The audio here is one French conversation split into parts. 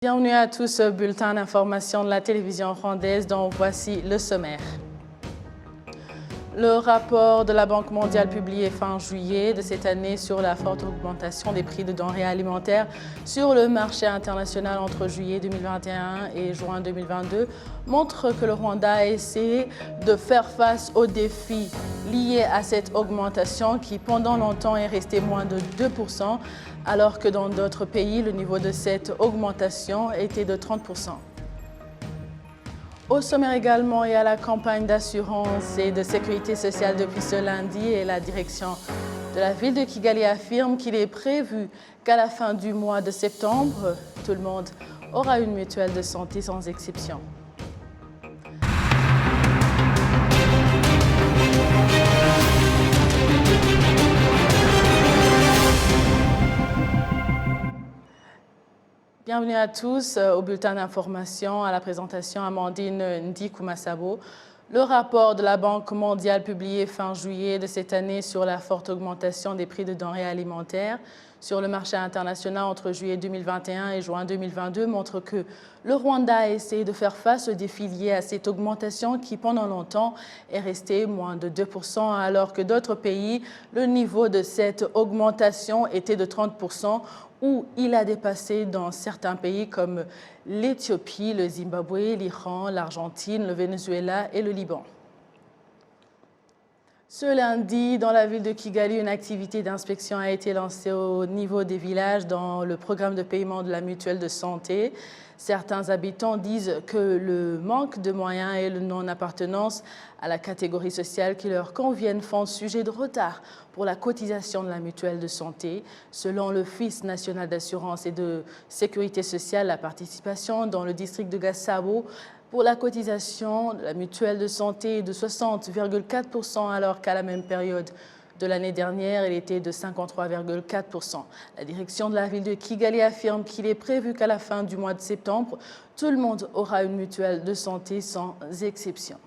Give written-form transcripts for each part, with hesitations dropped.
Bienvenue à tous au bulletin d'information de la télévision rwandaise dont voici le sommaire. Le rapport de la Banque mondiale publié fin juillet de cette année sur la forte augmentation des prix de denrées alimentaires sur le marché international entre juillet 2021 et juin 2022 montre que le Rwanda a essayé de faire face aux défis liés à cette augmentation qui pendant longtemps est resté moins de 2%, alors que dans d'autres pays, le niveau de cette augmentation était de 30%. Au sommaire également, il y a la campagne d'assurance et de sécurité sociale depuis ce lundi et la direction de la ville de Kigali affirme qu'il est prévu qu'à la fin du mois de septembre, tout le monde aura une mutuelle de santé sans exception. Bienvenue à tous au bulletin d'information, à la présentation Amandine Ndikumasabo. Le rapport de la Banque mondiale publié fin juillet de cette année sur la forte augmentation des prix de denrées alimentaires sur le marché international entre juillet 2021 et juin 2022 montre que le Rwanda a essayé de faire face aux défis liés à cette augmentation qui pendant longtemps est restée moins de 2%, alors que d'autres pays, le niveau de cette augmentation était de 30%, où il a dépassé dans certains pays comme l'Éthiopie, le Zimbabwe, l'Iran, l'Argentine, le Venezuela et le Liban. Ce lundi, dans la ville de Kigali, une activité d'inspection a été lancée au niveau des villages dans le programme de paiement de la mutuelle de santé. Certains habitants disent que le manque de moyens et la non-appartenance à la catégorie sociale qui leur conviennent font sujet de retard pour la cotisation de la mutuelle de santé. Selon l'Office national d'assurance et de sécurité sociale, la participation dans le district de Gasabo pour la cotisation de la mutuelle de santé est de 60,4%, alors qu'à la même période de l'année dernière, elle était de 53,4%. La direction de la ville de Kigali affirme qu'il est prévu qu'à la fin du mois de septembre, tout le monde aura une mutuelle de santé sans exception.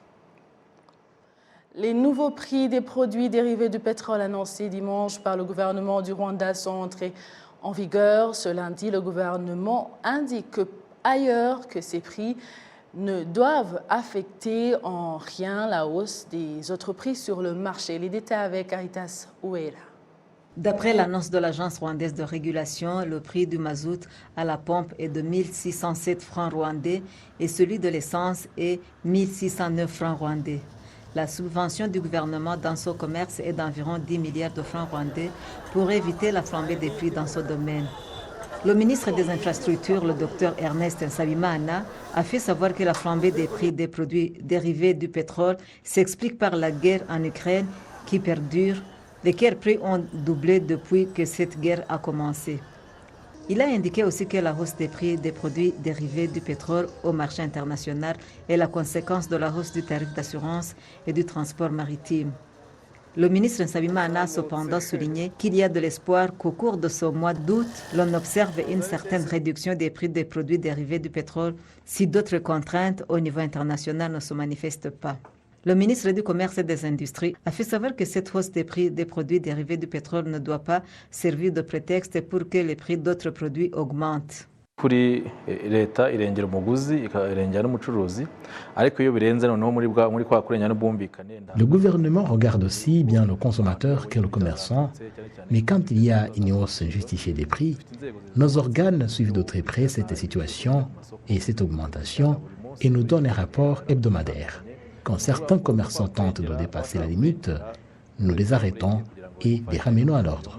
Les nouveaux prix des produits dérivés du pétrole annoncés dimanche par le gouvernement du Rwanda sont entrés en vigueur. Ce lundi, le gouvernement indique ailleurs que ces prix ne doivent affecter en rien la hausse des autres prix sur le marché. Les détails avec Caritas Ouela. D'après l'annonce de l'Agence rwandaise de régulation, le prix du mazout à la pompe est de 1607 francs rwandais et celui de l'essence est 1609 francs rwandais. La subvention du gouvernement dans ce commerce est d'environ 10 milliards de francs rwandais pour éviter la flambée des prix dans ce domaine. Le ministre des Infrastructures, le Dr Ernest Nsabimana, a fait savoir que la flambée des prix des produits dérivés du pétrole s'explique par la guerre en Ukraine qui perdure, lesquels prix ont doublé depuis que cette guerre a commencé. Il a indiqué aussi que la hausse des prix des produits dérivés du pétrole au marché international est la conséquence de la hausse du tarif d'assurance et du transport maritime. Le ministre Nsabimana a cependant souligné qu'il y a de l'espoir qu'au cours de ce mois d'août, l'on observe une certaine réduction des prix des produits dérivés du pétrole si d'autres contraintes au niveau international ne se manifestent pas. Le ministre du Commerce et des Industries a fait savoir que cette hausse des prix des produits dérivés du pétrole ne doit pas servir de prétexte pour que les prix d'autres produits augmentent. Le gouvernement regarde aussi bien le consommateur que le commerçant, mais quand il y a une hausse justifiée des prix, nos organes suivent de très près cette situation et cette augmentation et nous donnent un rapport hebdomadaire. Quand certains commerçants tentent de dépasser la limite, nous les arrêtons et les ramenons à l'ordre.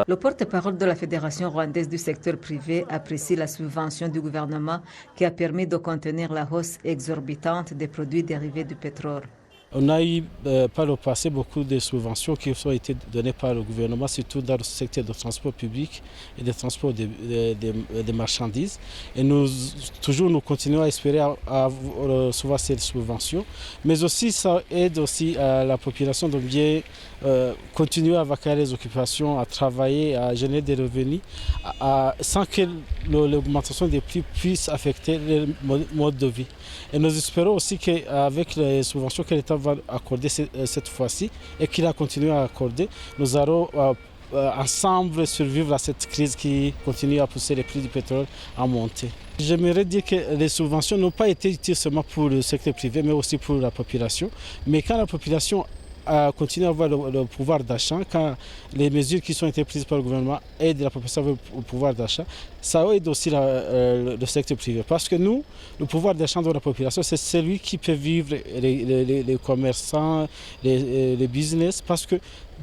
Le porte-parole de la Fédération rwandaise du secteur privé apprécie la subvention du gouvernement qui a permis de contenir la hausse exorbitante des produits dérivés du pétrole. On a eu par le passé beaucoup de subventions qui ont été données par le gouvernement, surtout dans le secteur du transport public et du transport des marchandises. Et nous continuons à espérer à recevoir ces subventions. Mais aussi, ça aide aussi à la population de bien continuer à vaquer les occupations, à travailler, à générer des revenus, sans que l'augmentation des prix puisse affecter le mode de vie. Et nous espérons aussi qu'avec les subventions que l'État va accorder cette fois-ci et qu'il a continué à accorder, nous allons ensemble survivre à cette crise qui continue à pousser les prix du pétrole à monter. J'aimerais dire que les subventions n'ont pas été utiles seulement pour le secteur privé, mais aussi pour la population. Mais quand la population continue à avoir le pouvoir d'achat, quand les mesures qui sont été prises par le gouvernement aident la population au pouvoir d'achat, ça aide aussi le secteur privé. Parce que nous, le pouvoir d'achat de la population, c'est celui qui peut vivre les commerçants, les business, parce que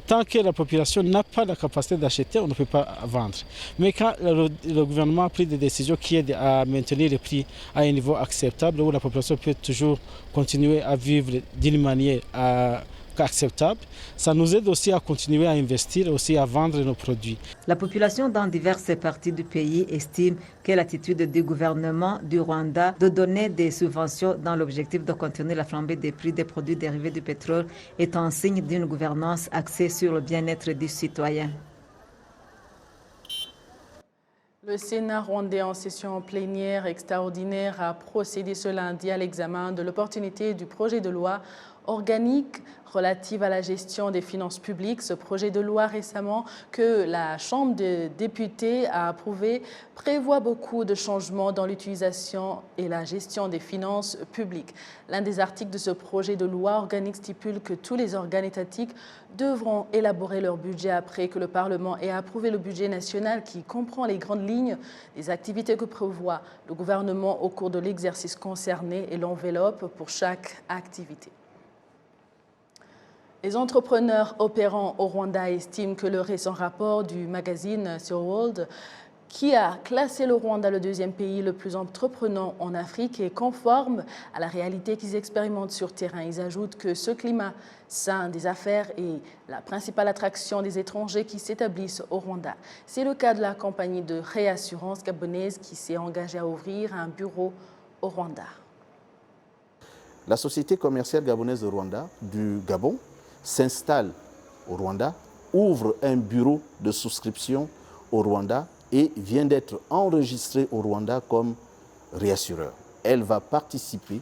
tant que la population n'a pas la capacité d'acheter, on ne peut pas vendre. Mais quand le gouvernement a pris des décisions qui aident à maintenir les prix à un niveau acceptable, où la population peut toujours continuer à vivre d'une manière acceptable, ça nous aide aussi à continuer à investir et aussi à vendre nos produits. La population dans diverses parties du pays estime que l'attitude du gouvernement du Rwanda de donner des subventions dans l'objectif de contenir la flambée des prix des produits dérivés du pétrole est un signe d'une gouvernance axée sur le bien-être du citoyen. Le Sénat rwandais en session plénière extraordinaire a procédé ce lundi à l'examen de l'opportunité du projet de loi organique relative à la gestion des finances publiques. Ce projet de loi récemment que la Chambre des députés a approuvé prévoit beaucoup de changements dans l'utilisation et la gestion des finances publiques. L'un des articles de ce projet de loi organique stipule que tous les organes étatiques devront élaborer leur budget après que le Parlement ait approuvé le budget national qui comprend les grandes lignes des activités que prévoit le gouvernement au cours de l'exercice concerné et l'enveloppe pour chaque activité. Les entrepreneurs opérant au Rwanda estiment que le récent rapport du magazine World, qui a classé le Rwanda le deuxième pays le plus entreprenant en Afrique, est conforme à la réalité qu'ils expérimentent sur terrain. Ils ajoutent que ce climat sain des affaires est la principale attraction des étrangers qui s'établissent au Rwanda. C'est le cas de la compagnie de réassurance gabonaise qui s'est engagée à ouvrir un bureau au Rwanda. La société commerciale gabonaise de Rwanda, du Gabon, s'installe au Rwanda, ouvre un bureau de souscription au Rwanda et vient d'être enregistrée au Rwanda comme réassureur. Elle va participer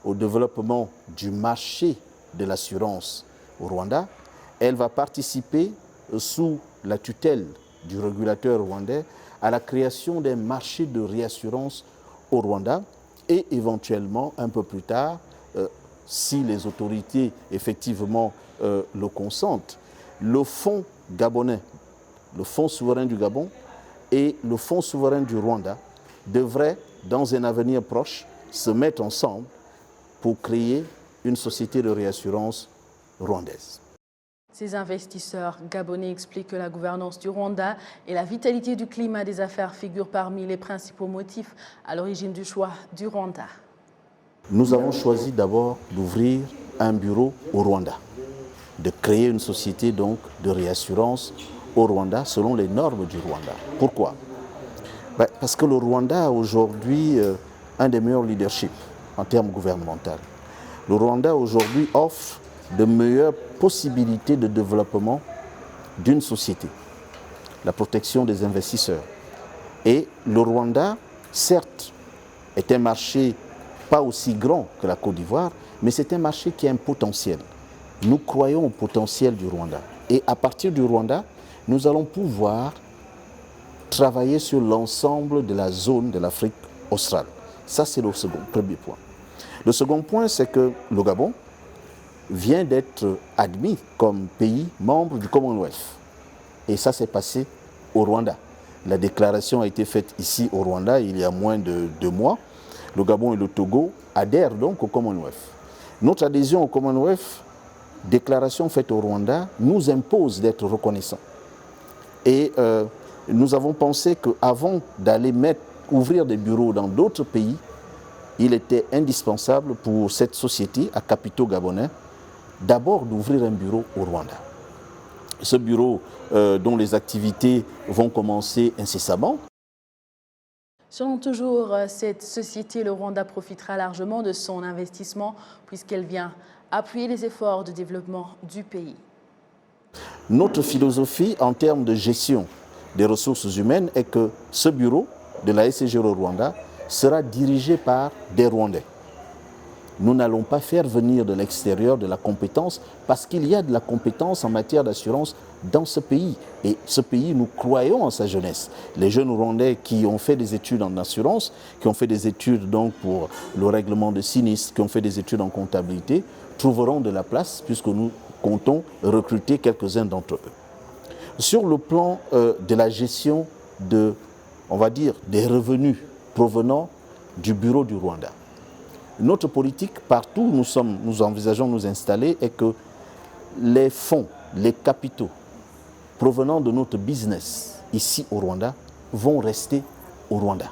au développement du marché de l'assurance au Rwanda. Elle va participer sous la tutelle du régulateur rwandais à la création d'un marché de réassurance au Rwanda et éventuellement un peu plus tard, si les autorités effectivement le consentent, le fonds gabonais, le fonds souverain du Gabon et le fonds souverain du Rwanda devraient, dans un avenir proche, se mettre ensemble pour créer une société de réassurance rwandaise. Ces investisseurs gabonais expliquent que la gouvernance du Rwanda et la vitalité du climat des affaires figurent parmi les principaux motifs à l'origine du choix du Rwanda. Nous avons choisi d'abord d'ouvrir un bureau au Rwanda, de créer une société donc de réassurance au Rwanda selon les normes du Rwanda. Pourquoi? Parce que le Rwanda a aujourd'hui un des meilleurs leaderships en termes gouvernementaux. Le Rwanda aujourd'hui offre de meilleures possibilités de développement d'une société, la protection des investisseurs. Et le Rwanda, certes, est un marché pas aussi grand que la Côte d'Ivoire, mais c'est un marché qui a un potentiel. Nous croyons au potentiel du Rwanda. Et à partir du Rwanda, nous allons pouvoir travailler sur l'ensemble de la zone de l'Afrique australe. Ça, c'est le premier point. Le second point, c'est que le Gabon vient d'être admis comme pays membre du Commonwealth. Et ça s'est passé au Rwanda. La déclaration a été faite ici au Rwanda il y a moins de 2 mois. Le Gabon et le Togo adhèrent donc au Commonwealth. Notre adhésion au Commonwealth, déclaration faite au Rwanda, nous impose d'être reconnaissants. Et nous avons pensé qu'avant d'aller ouvrir des bureaux dans d'autres pays, il était indispensable pour cette société à capitaux gabonais d'abord d'ouvrir un bureau au Rwanda. Ce bureau dont les activités vont commencer incessamment. Selon toujours cette société, le Rwanda profitera largement de son investissement puisqu'elle vient appuyer les efforts de développement du pays. Notre philosophie en termes de gestion des ressources humaines est que ce bureau de la SCG au Rwanda sera dirigé par des Rwandais. Nous n'allons pas faire venir de l'extérieur de la compétence parce qu'il y a de la compétence en matière d'assurance dans ce pays. Et ce pays, nous croyons en sa jeunesse. Les jeunes Rwandais qui ont fait des études en assurance, qui ont fait des études donc pour le règlement de sinistres, qui ont fait des études en comptabilité, trouveront de la place puisque nous comptons recruter quelques-uns d'entre eux. Sur le plan de la gestion on va dire, des revenus provenant du bureau du Rwanda. Notre politique, partout où nous envisageons de nous installer, est que les fonds, les capitaux provenant de notre business ici au Rwanda vont rester au Rwanda.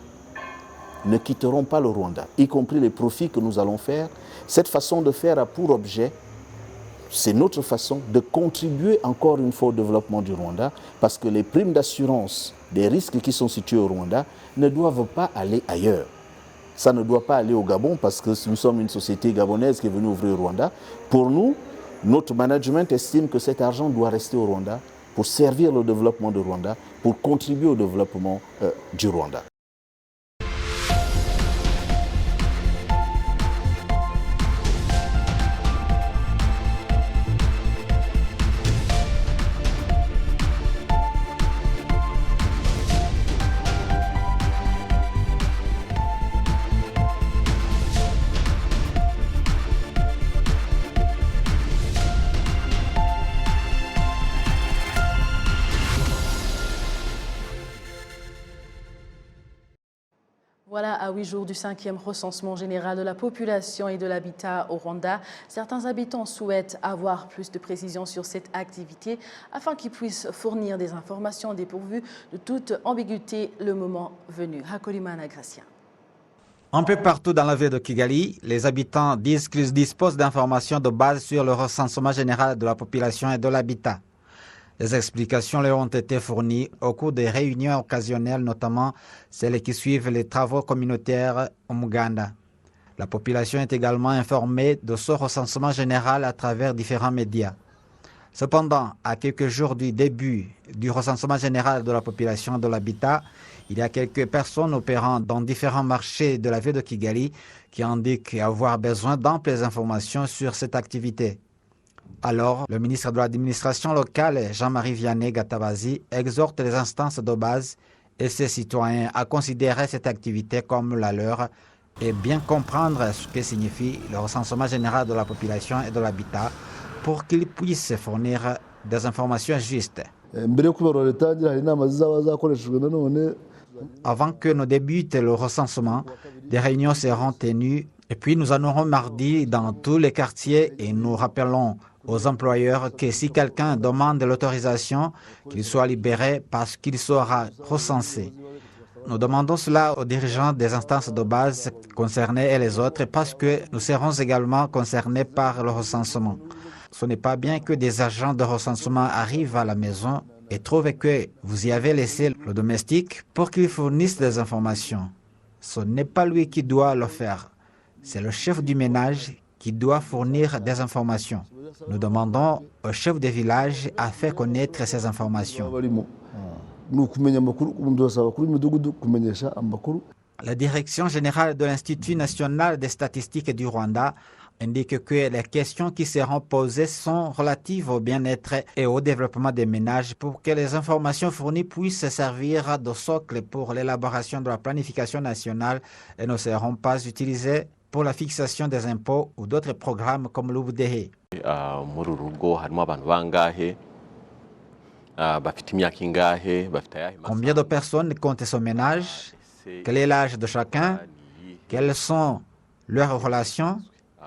Ne quitteront pas le Rwanda, y compris les profits que nous allons faire. Cette façon de faire a pour objet, c'est notre façon de contribuer encore une fois au développement du Rwanda, parce que les primes d'assurance des risques qui sont situés au Rwanda ne doivent pas aller ailleurs. Ça ne doit pas aller au Gabon parce que nous sommes une société gabonaise qui est venue ouvrir au Rwanda. Pour nous, notre management estime que cet argent doit rester au Rwanda pour servir le développement du Rwanda, pour contribuer au développement du Rwanda. Voilà, à 8 jours du 5e recensement général de la population et de l'habitat au Rwanda, certains habitants souhaitent avoir plus de précisions sur cette activité afin qu'ils puissent fournir des informations dépourvues de toute ambiguïté le moment venu. Hakolimana Gracia. Un peu partout dans la ville de Kigali, les habitants disent qu'ils disposent d'informations de base sur le recensement général de la population et de l'habitat. Les explications leur ont été fournies au cours des réunions occasionnelles, notamment celles qui suivent les travaux communautaires au Muganda. La population est également informée de ce recensement général à travers différents médias. Cependant, à quelques jours du début du recensement général de la population et de l'habitat, il y a quelques personnes opérant dans différents marchés de la ville de Kigali qui indiquent avoir besoin d'amples informations sur cette activité. Alors, le ministre de l'administration locale, Jean-Marie Vianney Gatabazi, exhorte les instances de base et ses citoyens à considérer cette activité comme la leur et bien comprendre ce que signifie le recensement général de la population et de l'habitat pour qu'ils puissent fournir des informations justes. Avant que ne débute le recensement, des réunions seront tenues et puis nous en aurons mardi dans tous les quartiers et nous rappelons aux employeurs que si quelqu'un demande l'autorisation, qu'il soit libéré parce qu'il sera recensé. Nous demandons cela aux dirigeants des instances de base concernées et les autres parce que nous serons également concernés par le recensement. Ce n'est pas bien que des agents de recensement arrivent à la maison et trouvent que vous y avez laissé le domestique pour qu'il fournisse des informations. Ce n'est pas lui qui doit le faire. C'est le chef du ménage qui doit fournir des informations. Nous demandons au chef de village à faire connaître ces informations. La direction générale de l'Institut national des statistiques du Rwanda indique que les questions qui seront posées sont relatives au bien-être et au développement des ménages pour que les informations fournies puissent servir de socle pour l'élaboration de la planification nationale et ne seront pas utilisées pour la fixation des impôts ou d'autres programmes comme l'UBDH. Combien de personnes compte ce ménage? Quel est l'âge de chacun? Quelles sont leurs relations?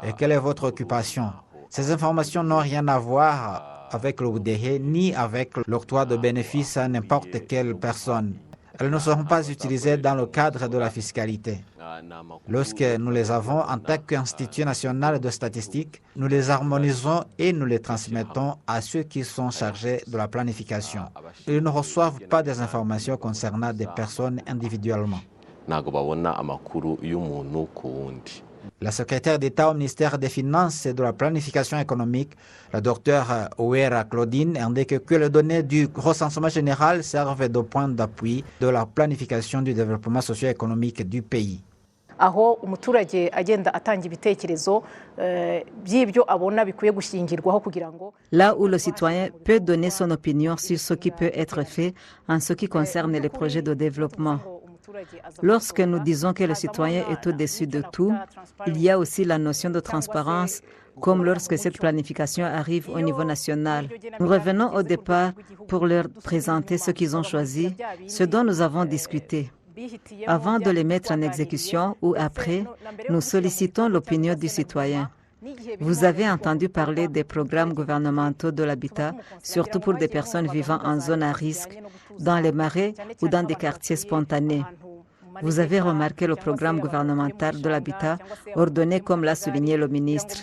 Et quelle est votre occupation? Ces informations n'ont rien à voir avec l'UBDH ni avec l'octroi de bénéfices à n'importe quelle personne. Elles ne seront pas utilisées dans le cadre de la fiscalité. Lorsque nous les avons en tant qu'Institut national de statistique, nous les harmonisons et nous les transmettons à ceux qui sont chargés de la planification. Ils ne reçoivent pas des informations concernant des personnes individuellement. La secrétaire d'État au ministère des Finances et de la Planification économique, la docteure Ouera Claudine, indique que les données du recensement général servent de point d'appui de la planification du développement socio-économique du pays. aho umuturage agenda atanga ibitekerezo by'ibyo abona bikwiye gushingirwaho kugira ngo. Là où le citoyen peut donner son opinion sur ce qui peut être fait en ce qui concerne les projets de développement. Lorsque nous disons que le citoyen est au-dessus de tout, il y a aussi la notion de transparence, comme lorsque cette planification arrive au niveau national. Nous revenons au départ pour leur présenter ce qu'ils ont choisi, ce dont nous avons discuté. Avant de les mettre en exécution ou après, nous sollicitons l'opinion du citoyen. Vous avez entendu parler des programmes gouvernementaux de l'habitat, surtout pour des personnes vivant en zone à risque, dans les marais ou dans des quartiers spontanés. Vous avez remarqué le programme gouvernemental de l'habitat ordonné comme l'a souligné le ministre.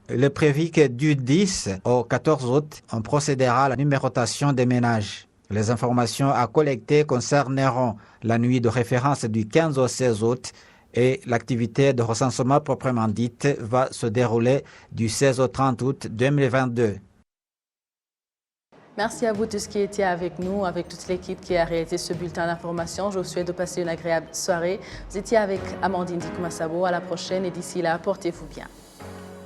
Il est prévu que du 10 au 14 août, on procédera à la numérotation des ménages. Les informations à collecter concerneront la nuit de référence du 15 au 16 août et l'activité de recensement proprement dite va se dérouler du 16 au 30 août 2022. Merci à vous tous qui étiez avec nous, avec toute l'équipe qui a réalisé ce bulletin d'information. Je vous souhaite de passer une agréable soirée. Vous étiez avec Amandine Dikoumassa. À la prochaine et d'ici là, portez-vous bien.